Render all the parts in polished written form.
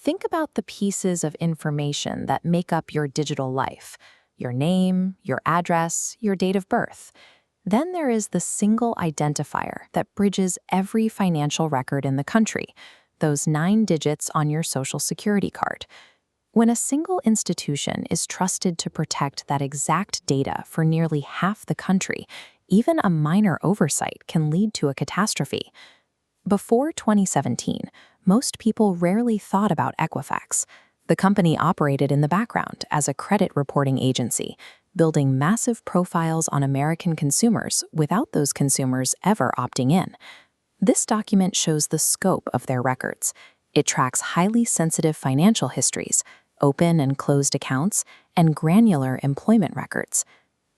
Think about the pieces of information that make up your digital life: your name, your address, your date of birth. Then there is the single identifier that bridges every financial record in the country, those 9 digits on your Social Security card. When a single institution is trusted to protect that exact data for nearly half the country, even a minor oversight can lead to a catastrophe. Before 2017, most people rarely thought about Equifax. The company operated in the background as a credit reporting agency, building massive profiles on American consumers without those consumers ever opting in. This document shows the scope of their records. It tracks highly sensitive financial histories, open and closed accounts, and granular employment records.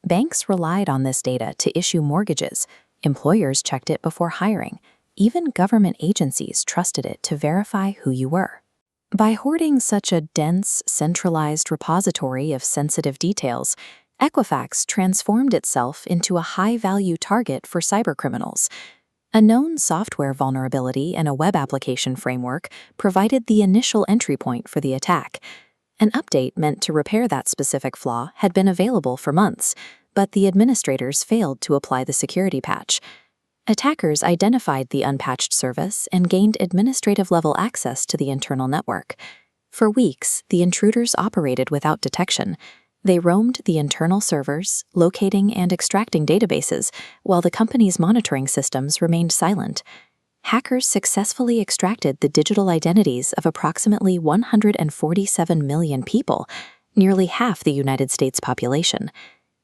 Banks relied on this data to issue mortgages. Employers checked it before hiring. Even government agencies trusted it to verify who you were. By hoarding such a dense, centralized repository of sensitive details, Equifax transformed itself into a high-value target for cybercriminals. A known software vulnerability in a web application framework provided the initial entry point for the attack. An update meant to repair that specific flaw had been available for months, but the administrators failed to apply the security patch. Attackers identified the unpatched service and gained administrative-level access to the internal network. For weeks, the intruders operated without detection. They roamed the internal servers, locating and extracting databases, while the company's monitoring systems remained silent. Hackers successfully extracted the digital identities of approximately 147 million people, nearly half the United States population.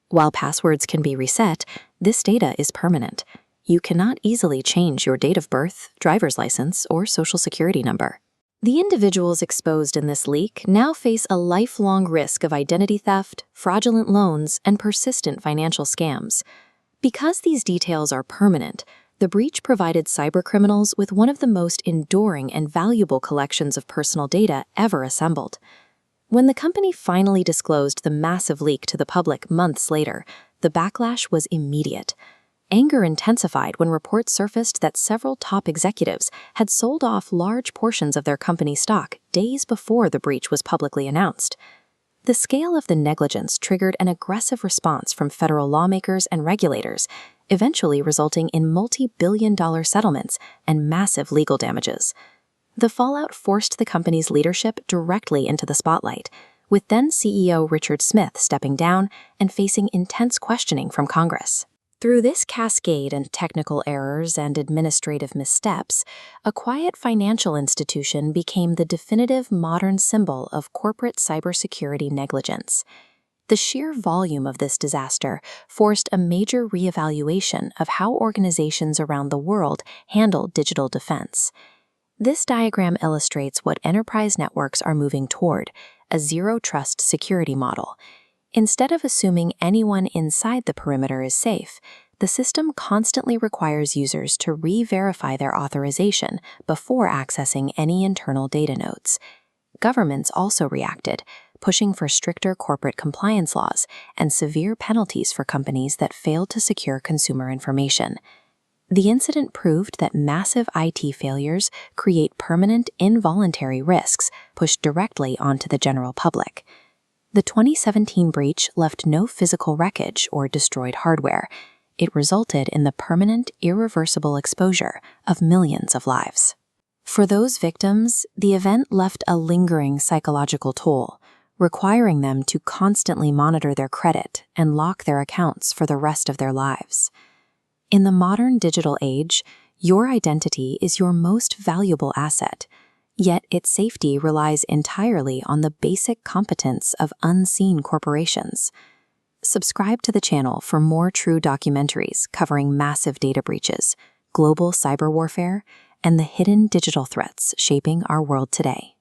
While passwords can be reset, this data is permanent. You cannot easily change your date of birth, driver's license, or social security number. The individuals exposed in this leak now face a lifelong risk of identity theft, fraudulent loans, and persistent financial scams. Because these details are permanent, the breach provided cybercriminals with one of the most enduring and valuable collections of personal data ever assembled. When the company finally disclosed the massive leak to the public months later, the backlash was immediate. Anger intensified when reports surfaced that several top executives had sold off large portions of their company stock days before the breach was publicly announced. The scale of the negligence triggered an aggressive response from federal lawmakers and regulators, eventually resulting in multi-billion-dollar settlements and massive legal damages. The fallout forced the company's leadership directly into the spotlight, with then CEO Richard Smith stepping down and facing intense questioning from Congress. Through this cascade and technical errors and administrative missteps, a quiet financial institution became the definitive modern symbol of corporate cybersecurity negligence. The sheer volume of this disaster forced a major reevaluation of how organizations around the world handle digital defense. This diagram illustrates what enterprise networks are moving toward: a zero-trust security model. Instead of assuming anyone inside the perimeter is safe, the system constantly requires users to re-verify their authorization before accessing any internal data nodes. Governments also reacted, pushing for stricter corporate compliance laws and severe penalties for companies that failed to secure consumer information. The incident proved that massive IT failures create permanent, involuntary risks pushed directly onto the general public. The 2017 breach left no physical wreckage or destroyed hardware. It resulted in the permanent, irreversible exposure of millions of lives. For those victims, the event left a lingering psychological toll, requiring them to constantly monitor their credit and lock their accounts for the rest of their lives. In the modern digital age, your identity is your most valuable asset. Yet its safety relies entirely on the basic competence of unseen corporations. Subscribe to the channel for more true documentaries covering massive data breaches, global cyber warfare, and the hidden digital threats shaping our world today.